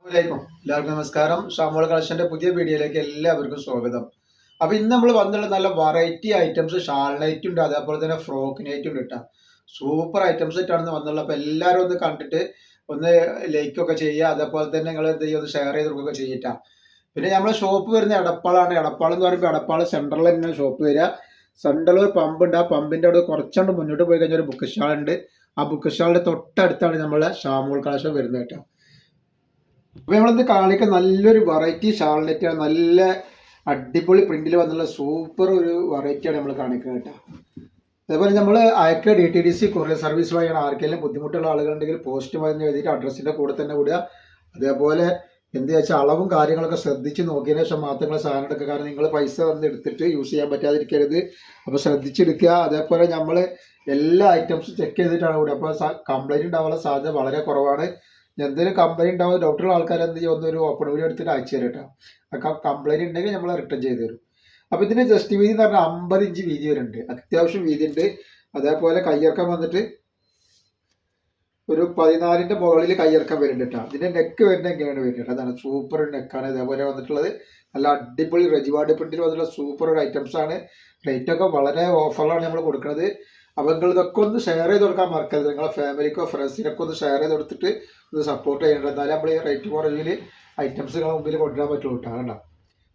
എല്ലാവർക്കും നമസ്കാരം. ഷാമോൾ കളക്ഷന്റെ പുതിയ വീഡിയോയിലേക്ക് എല്ലാവർക്കും സ്വാഗതം. അപ്പൊ ഇന്ന് നമ്മൾ വന്നിട്ടുള്ള നല്ല വെറൈറ്റി ഐറ്റംസ് ഷാൾ നൈറ്റ് ഉണ്ട്, അതേപോലെ തന്നെ ഫ്രോക്ക് നൈറ്റ് ഉണ്ട് കേട്ടോ. സൂപ്പർ ഐറ്റംസ് ആയിട്ടാണ് വന്നുള്ളത്. അപ്പൊ എല്ലാവരും ഒന്ന് കണ്ടിട്ട് ഒന്ന് ലൈക്ക് ഒക്കെ ചെയ്യുക, അതേപോലെ തന്നെ നിങ്ങൾ എന്ത് ചെയ്യുക, ഒന്ന് ഷെയർ ചെയ്ത് കൊടുക്കുക ചെയ്യട്ടാ. പിന്നെ നമ്മളെ ഷോപ്പ് വരുന്ന എടപ്പാളാണ്. എടപ്പാൾ എന്ന് പറയുമ്പോൾ എടപ്പാൾ സെൻട്രലിൽ തന്നെ ഷോപ്പ് വരിക. സെൻട്രൽ ഒരു പമ്പ് ഉണ്ട്, ആ പമ്പിന്റെ അവിടെ കുറച്ചുകൊണ്ട് മുന്നോട്ട് പോയി കഴിഞ്ഞാൽ ഒരു ബുക്ക് സ്റ്റാൾ ഉണ്ട്. ആ ബുക്ക് സ്റ്റാളിന്റെ തൊട്ടടുത്താണ് നമ്മളെ ഷാമോൾ കളക്ഷൻ വരുന്നത് കേട്ടോ. അപ്പൊ നമ്മളിന്ന് കാണിക്കാൻ നല്ലൊരു വെറൈറ്റി ഷാൾനെറ്റാണ്. നല്ല അടിപൊളി പ്രിന്റിൽ വന്നുള്ള സൂപ്പർ ഒരു വെറൈറ്റിയാണ് നമ്മൾ കാണിക്കുന്നത് കേട്ടോ. അതേപോലെ നമ്മൾ അയക്ക DTDC കൊറിയർ സർവീസ് വഴിയാണ്. ആർക്കെങ്കിലും ബുദ്ധിമുട്ടുള്ള ആളുകളുണ്ടെങ്കിൽ പോസ്റ്റ് വന്ന് എഴുതിയിട്ട് അഡ്രസ്സിന്റെ കൂടെ തന്നെ വിടുക. അതേപോലെ എന്ത് വെച്ചാൽ അളവും കാര്യങ്ങളൊക്കെ ശ്രദ്ധിച്ച് നോക്കിയതിനു ശേഷം മാത്രം സാധനം എടുക്കുക. കാരണം നിങ്ങൾ പൈസ വന്ന് എടുത്തിട്ട് യൂസ് ചെയ്യാൻ പറ്റാതിരിക്കരുത്. അപ്പോൾ ശ്രദ്ധിച്ചെടുക്കുക. അതേപോലെ നമ്മൾ എല്ലാ ഐറ്റംസും ചെക്ക് ചെയ്തിട്ടാണ് വിടുക. അപ്പോൾ കംപ്ലൈൻറ്റ് ഉണ്ടാവാനുള്ള സാധ്യത വളരെ കുറവാണ്. എന്തെങ്കിലും കംപ്ലൈൻറ്റ് ഉണ്ടാവും ഡോക്ടറുടെ ആൾക്കാർ എന്ത് ചെയ്യും, ഒന്നൊരു ഓപ്പൺ വീഡിയോ എടുത്തിട്ട് അയച്ചു തരും കേട്ടോ. ആ കംപ്ലൈൻറ്റ് ഉണ്ടെങ്കിൽ നമ്മൾ റിട്ടേൺ ചെയ്ത് തരും. അപ്പോൾ ഇതിന് ജസ്റ്റ് വീതി എന്ന് പറഞ്ഞാൽ 50 ഇഞ്ച് വീതി വരുന്നുണ്ട്, അത്യാവശ്യം വീതി ഉണ്ട്. അതേപോലെ കയ്യിറക്കം വന്നിട്ട് ഒരു 14ന്റെ മുകളിൽ കയ്യിറക്കം വരുന്നുണ്ട് കേട്ടോ. ഇതിന്റെ നെക്ക് വരുന്നത് എങ്ങനെയാണ് വരുന്നത്, അതാണ് സൂപ്പർ നെക്കാണ്. ഇതേപോലെ വന്നിട്ടുള്ളത് നല്ല അടിപൊളി റെജിവാർഡ് പ്രിന്റിൽ വന്നിട്ടുള്ള സൂപ്പർ ഒരു ഐറ്റംസ് ആണ്. റേറ്റ് ഒക്കെ വളരെ ഓഫറിലാണ് നമ്മൾ കൊടുക്കുന്നത്. അപ്പോൾ നിങ്ങൾ ഇതൊക്കെ ഒന്ന് ഷെയർ ചെയ്ത് കൊടുക്കാൻ മറക്കരുത്. നിങ്ങളെ ഫാമിലിക്കോ ഫ്രണ്ട്സിനൊക്കെ ഒന്ന് ഷെയർ ചെയ്ത് കൊടുത്തിട്ട് ഒന്ന് സപ്പോർട്ട് ചെയ്യേണ്ടത്. എന്നാലും നമ്മൾ ഈ റേറ്റ് കുറവിൽ ഐറ്റംസ് നിങ്ങളെ മുമ്പിൽ കൊണ്ടുവരാൻ പറ്റുള്ളൂ കേട്ടോ. കണ്ടോ,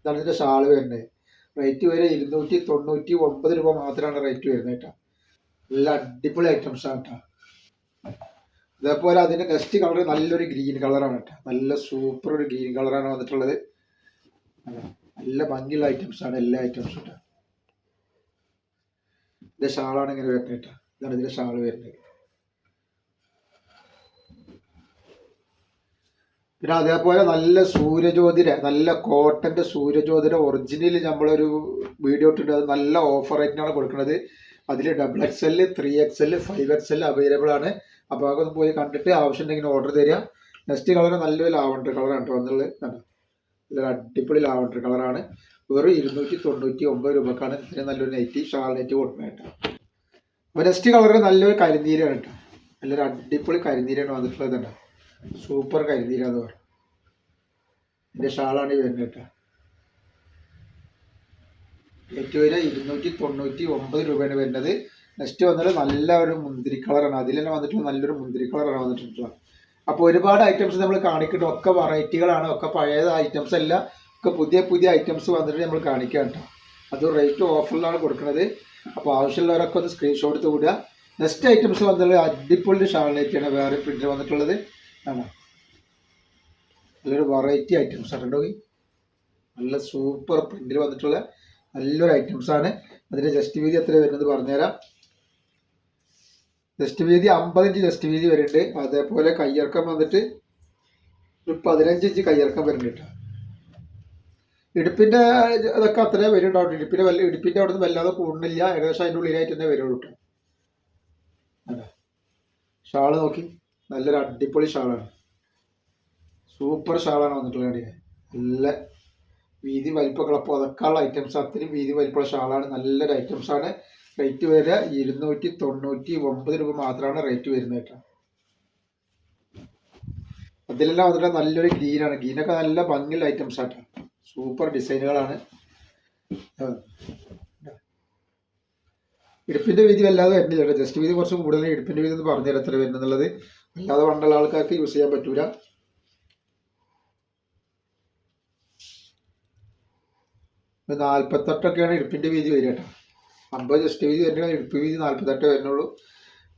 ഇതാണ് ഇതിൻ്റെ ഷാൾ വരുന്നത്. റേറ്റ് വരെ 299 രൂപ മാത്രമാണ് റേറ്റ് വരുന്നത് കേട്ടോ. നല്ല അടിപൊളി ഐറ്റംസ് ആണ് കേട്ടോ. അതേപോലെ അതിൻ്റെ നെക്സ്റ്റ് കളർ നല്ലൊരു ഗ്രീൻ കളറാണ് കേട്ടോ. നല്ല സൂപ്പർ ഒരു ഗ്രീൻ കളറാണ് വന്നിട്ടുള്ളത്. നല്ല ഭംഗിയുള്ള ഐറ്റംസ് ആണ് എല്ലാ ഐറ്റംസും കേട്ടോ. ഇതിന്റെ ഷാളാണ് ഇങ്ങനെ വരുന്നത് കേട്ടോ. ഇതാണ് ഇതിന്റെ ഷാൾ വരുന്നത്. പിന്നെ അതേപോലെ നല്ല സൂര്യജ്യോതിര, നല്ല കോട്ടന്റെ സൂര്യജ്യോതിര ഒറിജിനൽ നമ്മളൊരു വീഡിയോ ഇട്ടിട്ടുണ്ട്. അത് നല്ല ഓഫർ റേറ്റിനാണ് കൊടുക്കുന്നത്. അതിൽ XXL, 3XL, 5XL അവൈലബിൾ ആണ്. അപ്പോൾ അതൊക്കെ പോയി കണ്ടിട്ട് ആവശ്യമുണ്ടെങ്കിൽ ഓർഡർ തരിക. നെക്സ്റ്റ് കളർ നല്ലൊരു ലാവണ്ടർ കളറാണ് കേട്ടോ വന്നുള്ളത്. നല്ലൊരു അടിപൊളി ലാവണ്ടർ കളറാണ്. വെറും 299 രൂപക്കാണ് ഇതിന് നല്ലൊരു നെറ്റ് ഷാൾ നെറ്റ് കൊടുക്കുന്നത് കേട്ടോ. അപ്പോൾ നെക്സ്റ്റ് കളർ നല്ലൊരു കരിനീരാണ് കേട്ടോ. നല്ലൊരു അടിപൊളി കരിനീരാണ് വന്നിട്ടുള്ളത് കേട്ടോ. സൂപ്പർ കരിനീരാന്ന് പറയും. ഇതിന്റെ ഷാളാണ് വരുന്നത് കേട്ടോ. റേറ്റ് വരെ 299 രൂപയാണ് വരുന്നത്. നെക്സ്റ്റ് വന്നത് നല്ല ഒരു മുന്തിരി കളറാണ്. അതിൽ തന്നെ വന്നിട്ടുള്ള നല്ലൊരു മുന്തിരി കളറാണ് വന്നിട്ടുള്ളത്. അപ്പോൾ ഒരുപാട് ഐറ്റംസ് നമ്മൾ കാണിക്കുന്നുണ്ട്. ഒക്കെ വെറൈറ്റികളാണ്, ഒക്കെ പഴയ ഐറ്റംസ് അല്ല, ഒക്കെ പുതിയ പുതിയ ഐറ്റംസ് വന്നിട്ട് നമ്മൾ കാണിക്കാം കേട്ടോ. അത് റേറ്റ് ഓഫറിലാണ് കൊടുക്കുന്നത്. അപ്പോൾ ആവശ്യമുള്ളവരൊക്കെ ഒന്ന് സ്ക്രീൻഷോട്ട് എടുത്ത് വിടുക. നെക്സ്റ്റ് ഐറ്റംസ് വന്നിട്ടുള്ളത് അടിപൊളി ഷാളിലേക്കാണ് വേറെ പ്രിന്റ് വന്നിട്ടുള്ളത്. ആണോ, നല്ലൊരു വെറൈറ്റി ഐറ്റംസ് ആണ് കേട്ടോ. നല്ല സൂപ്പർ പ്രിന്റിൽ വന്നിട്ടുള്ള നല്ലൊരു ഐറ്റംസ് ആണ്. അതിന്റെ ജസ്റ്റ് വീതി എത്ര വരുന്നത് പറഞ്ഞുതരാം. ജസ്റ്റ് വീതി 50 ഇഞ്ച് ജസ്റ്റ് വീതി വരുന്നുണ്ട്. അതേപോലെ കയ്യിറക്കം വന്നിട്ട് ഒരു 15 ഇഞ്ച് കയ്യിറക്കം വരുന്നുണ്ട് കേട്ടോ. ഇടുപ്പിന്റെ അതൊക്കെ അത്രേ വരുന്നുണ്ടാവും. ഇടുപ്പിന്റെ അവിടെ നിന്ന് വല്ലാതെ കൂടുന്നില്ല, ഏകദേശം അതിൻ്റെ ഉള്ളിലായിട്ട് തന്നെ വരുള്ളൂ കേട്ടോ. ഷാള് നോക്കി, നല്ലൊരു അടിപൊളി ഷാളാണ്. സൂപ്പർ ഷാളാണ് വന്നിട്ടുള്ളത്. നല്ല വീതി വലിപ്പമുള്ള പുതക്കാനുള്ള ഐറ്റംസ്, അത്രയും വീതി വലിപ്പമുള്ള ഷാളാണ്. നല്ലൊരു ഐറ്റംസ് ആണ്. റേറ്റ് വരെ 299 രൂപ മാത്രമാണ് റേറ്റ് വരുന്നത് കേട്ടോ. അതിലെല്ലാം വന്നിട്ട് നല്ലൊരു ഗ്രീനാണ്. ഗ്രീനൊക്കെ നല്ല ഭംഗിയുള്ള ഐറ്റംസ് ആട്ടോ. സൂപ്പർ ഡിസൈനുകളാണ്. ഇടുപ്പിന്റെ വീതി വല്ലാതെ വരുന്നില്ല കേട്ടോ. ജസ്റ്റ് വീതി കുറച്ച് കൂടുതൽ. ഇടുപ്പിന്റെ വീതി എന്ന് പറഞ്ഞുതരാം എത്ര വരുന്നുള്ളത്. അല്ലാതെ പണ്ടുള്ള ആൾക്കാർക്ക് യൂസ് ചെയ്യാൻ പറ്റൂല. 48ഒക്കെയാണ് ഇടുപ്പിന്റെ വീതി വരിക കേട്ടോ. 50 ജസ്റ്റ് വീതി വരുന്നത്, ഇടുപ്പ് വീതി 48 വരുന്നുള്ളൂ.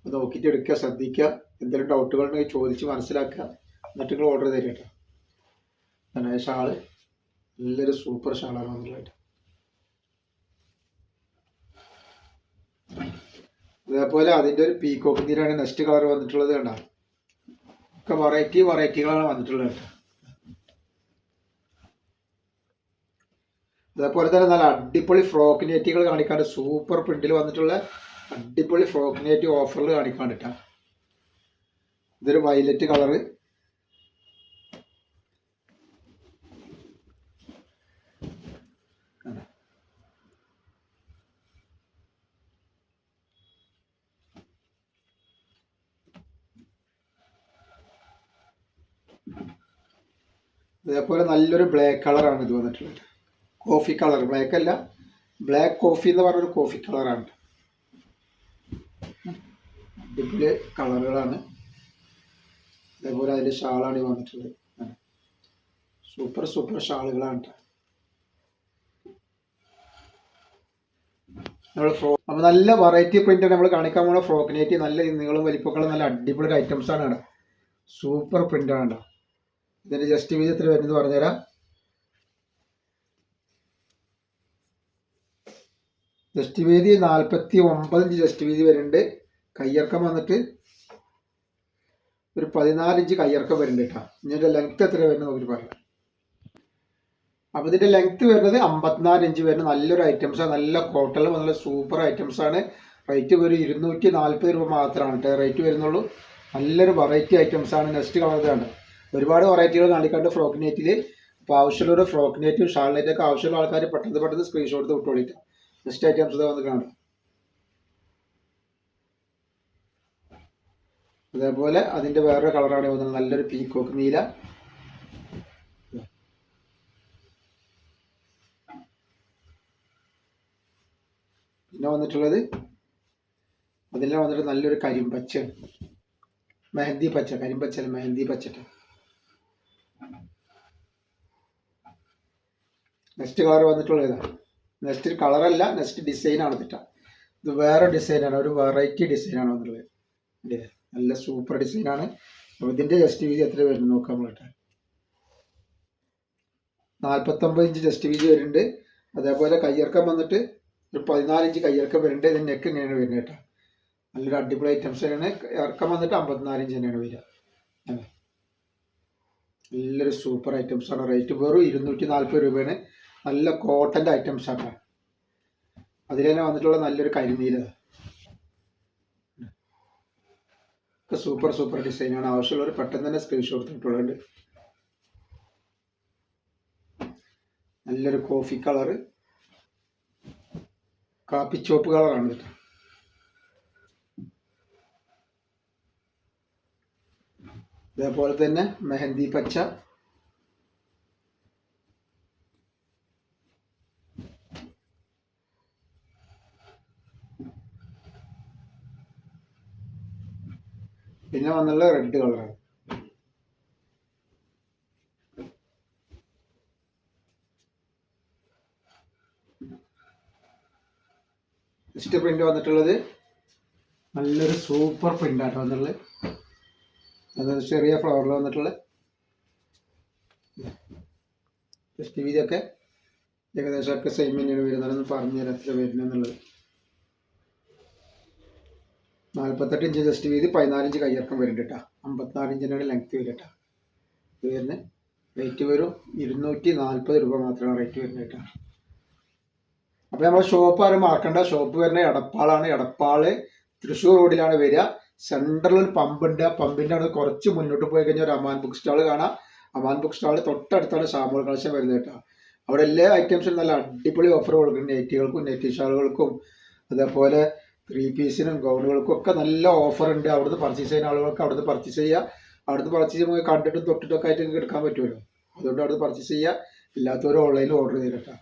നോക്കിയിട്ട് എടുക്കുക, ശ്രദ്ധിക്കുക. എന്തെങ്കിലും ഡൗട്ടുകൾ ഉണ്ടെങ്കിൽ ചോദിച്ച് മനസ്സിലാക്കുക, എന്നിട്ട് നിങ്ങൾ ഓർഡർ തരിക കേട്ടോ. അങ്ങനെ ഷാള് നല്ലൊരു സൂപ്പർ ഷാളാണ് വന്നിട്ടുള്ളത്. അതേപോലെ അതിൻ്റെ ഒരു പീക്കോക്ക് നീരാണ് നെക്സ്റ്റ് കളർ വന്നിട്ടുള്ളത് കണ്ടോ. ഒക്കെ വെറൈറ്റികളാണ് വന്നിട്ടുള്ളത് കേട്ടോ. അതേപോലെ തന്നെ നല്ല അടിപൊളി ഫ്രോക്ക് നെറ്റുകൾ കാണിക്കാണ്ട് സൂപ്പർ പ്രിന്റിൽ വന്നിട്ടുള്ള അടിപൊളി ഫ്രോക്ക് നെറ്റ് ഓഫറിൽ കാണിക്കാണ്ടിട്ടാ. ഇതൊരു വയലറ്റ് കളറ്. അതേപോലെ നല്ലൊരു ബ്ലാക്ക് കളറാണ് ഇത് വന്നിട്ടുള്ളത്. കോഫി കളർ, ബ്ലാക്ക് അല്ല, ബ്ലാക്ക് കോഫി എന്ന് പറഞ്ഞൊരു കോഫി കളറാണ്. അടിപൊളി കളറുകളാണ്. അതേപോലെ അതിൻ്റെ ഷാളാണ് ഈ വന്നിട്ടുള്ളത്. സൂപ്പർ സൂപ്പർ ഷാളുകളാണ്. നമ്മൾ അപ്പോൾ നല്ല വെറൈറ്റി പ്രിന്റ് നമ്മൾ കാണിക്കാൻ പോകുന്ന ഫ്രോക്ക് നൈറ്റി. നല്ല നീളം വലിപ്പമൊക്കെ നല്ല അടിപൊളി ഐറ്റംസ് ആണ് കേട്ടോ. സൂപ്പർ പ്രിന്റ് ആണ് കേട്ടോ. ഇതിന്റെ ജസ്റ്റ് വീതി എത്ര വരുന്നത് പറഞ്ഞുതരാം. ജസ്റ്റ് വീതി 49 ഇഞ്ച് ജസ്റ്റ് വീതി വരുന്നുണ്ട്. കയ്യിറക്കം വന്നിട്ട് ഒരു 14 ഇഞ്ച് കയ്യിറക്കം വരുന്നുണ്ട് കേട്ടോ. ഇതിന്റെ ലെങ്ത് എത്ര വരുന്നത് നമുക്ക് പറയാം. അപ്പോൾ ഇതിന്റെ ലെങ്ത് വരുന്നത് 54 ഇഞ്ച് വരുന്ന നല്ലൊരു ഐറ്റംസ് ആണ്. നല്ല കോട്ടൺ നല്ല സൂപ്പർ ഐറ്റംസ് ആണ്. റേറ്റ് ഒരു 240 രൂപ മാത്രമാണ് കേട്ടോ റേറ്റ് വരുന്നുള്ളൂ. നല്ലൊരു വെറൈറ്റി ഐറ്റംസ് ആണ്. നെക്സ്റ്റ് കളറാണ്. ഒരുപാട് വെറൈറ്റികൾ കാണിക്കാണ്ട് ഫ്രോക്ക് നെറ്റിൽ. അപ്പോൾ ആവശ്യമുള്ള ഫ്രോക്ക് നെറ്റും ഷാൾ നെറ്റൊക്കെ ആവശ്യമുള്ള ആൾക്കാർ പെട്ടെന്ന് സ്ക്രീൻഷോട്ട് വിട്ടോളിട്ട്. നെക്സ്റ്റ് ഐറ്റംസ് വന്ന് കാണാം. അതേപോലെ അതിന്റെ വേറൊരു കളറാണ് വന്നത്. നല്ലൊരു പീക്കോക്ക് നീല. പിന്നെ വന്നിട്ടുള്ളത് അതിലെ വന്നിട്ട് നല്ലൊരു കരിമ്പച്ച, മെഹന്തി പച്ച, കരിമ്പച്ച മെഹന്തി പച്ച. നെക്സ്റ്റ് കളർ വന്നിട്ടുള്ളത് ഇതാണ്. നെക്സ്റ്റ് കളറല്ല, നെക്സ്റ്റ് ഡിസൈനാണ് കിട്ടുക. ഇത് വേറെ ഡിസൈനാണ്, ഒരു വെറൈറ്റി ഡിസൈനാണ് വന്നിട്ടുള്ളത്. നല്ല സൂപ്പർ ഡിസൈനാണ്. അപ്പോൾ ഇതിൻ്റെ ജസ്റ്റ് വീതി എത്ര വരുന്നത് നോക്കാം നമ്മളിട്ട്. 49 ഇഞ്ച് ജസ്റ്റ് വീതി വരുന്നുണ്ട്. അതേപോലെ കയ്യിറക്കം വന്നിട്ട് ഒരു 14 ഇഞ്ച് കയ്യിറക്കം വരുന്നുണ്ട്. ഇതിന് നെക്ക് ഇങ്ങനെയാണ് വരുന്നത് കേട്ടോ. നല്ലൊരു അടിപൊളി ഐറ്റംസ് ആണ്. ഇറക്കം വന്നിട്ട് 54 ഇഞ്ച് തന്നെയാണ് വരിക. നല്ലൊരു സൂപ്പർ ഐറ്റംസ് ആണ്. റേറ്റ് വെറും 240 രൂപയാണ്. നല്ല കോട്ടൻ്റെ ഐറ്റംസ് ആണ്. അതിൽ തന്നെ വന്നിട്ടുള്ള നല്ലൊരു കരിനീല ഒക്കെ സൂപ്പർ സൂപ്പർ ഡിസൈനാണ്. ആവശ്യമുള്ളവർ പെട്ടെന്ന് തന്നെ സ്ക്രീൻഷോട്ട് ഇട്ടുള്ളത്. നല്ലൊരു കോഫി കളറ്, കാപ്പി ചോപ്പ് കളറാണ് കേട്ടോ. അതേപോലെ തന്നെ മെഹന്തി പച്ച, പിന്നെ വന്നുള്ള റെഡ് കളറാണ്. നെക്സ്റ്റ് പ്രിന്റ് വന്നിട്ടുള്ളത് നല്ലൊരു സൂപ്പർ പ്രിന്റാണ് വന്നിട്ടുള്ളത്. അത് ചെറിയ ഫ്ലവറിൽ വന്നിട്ടുള്ള ജസ്റ്റ് വീതിയൊക്കെ ഏകദേശമൊക്കെ സെയിം തന്നെയാണ് വരുന്നതെന്ന് പറഞ്ഞു തരാം എത്ര വരുന്നതെന്നുള്ളത്. 48 ഇഞ്ച് ജസ്റ്റ് വീതി, 14 ഇഞ്ച് കയ്യിറക്കം വരുന്നുണ്ട് കേട്ടോ. 54 ഇഞ്ചിനാണ് ലെങ്ത് വരിക കേട്ടോ. ഇത് വരുന്നത് റേറ്റ് വരും 240 രൂപ മാത്രമാണ് റേറ്റ് വരുന്നത് കേട്ടോ. അപ്പോൾ നമ്മൾ ഷോപ്പ് ആരും മറക്കണ്ട. ഷോപ്പ് വരുന്നത് എടപ്പാളാണ്. എടപ്പാള് തൃശ്ശൂർ റോഡിലാണ് വരിക. സെൻട്രലിൽ ഒരു പമ്പുണ്ട്. ആ പമ്പിൻ്റെ അവിടെ കുറച്ച് മുന്നോട്ട് പോയി കഴിഞ്ഞാൽ ഒരു അമാൻ ബുക്ക് സ്റ്റാൾ കാണാം. അമാൻ ബുക്ക് സ്റ്റാൾ തൊട്ടടുത്താണ് ഷാമോൾ കളക്ഷൻ വരുന്നത് കേട്ടോ. അവിടെ എല്ലാ ഐറ്റംസും നല്ല അടിപൊളി ഓഫർ കൊടുക്കും. നെറ്റികൾക്കും നെറ്റി ഷാളുകൾക്കും അതേപോലെ 3 പീസിനും ഗൗണുകൾക്കും ഒക്കെ നല്ല ഓഫർ ഉണ്ട്. അവിടുന്ന് പർച്ചേസ് ചെയ്യുന്ന ആളുകൾക്ക് അവിടുന്ന് പർച്ചേസ് ചെയ്യുക. അവിടുന്ന് പർച്ചേസ് ചെയ്യുമ്പോൾ കണ്ടിട്ടും തൊട്ടിട്ടൊക്കെ ആയിട്ട് നിങ്ങൾക്ക് എടുക്കാൻ പറ്റുമല്ലോ. അതുകൊണ്ട് അവിടുന്ന് പർച്ചേസ് ചെയ്യുക. ഇല്ലാത്തവർ ഓൺലൈനിൽ ഓർഡർ ചെയ്ത് കേട്ടോ.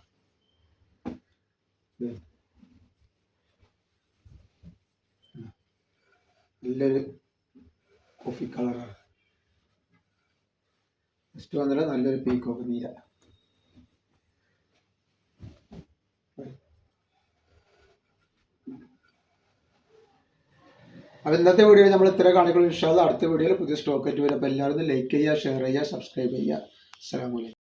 നല്ലൊരു കോഫി കളറാണ്. നെക്സ്റ്റ് വന്നിട്ട് നല്ലൊരു പീക്കോക്ക് നീല. അപ്പോൾ ഇന്നത്തെ വീഡിയോയിൽ നമ്മൾ ഇത്ര കാണിക്കുള്ളൂ. ഇൻഷാ അല്ലാഹ് അടുത്ത വീഡിയോയിൽ പുതിയ സ്റ്റോക്ക് ആയിട്ട് വരും. അപ്പോൾ എല്ലാവരും ലൈക്ക് ചെയ്യുക, ഷെയർ ചെയ്യുക, സബ്സ്ക്രൈബ് ചെയ്യുക. അസ്സലാമു അലൈക്കും.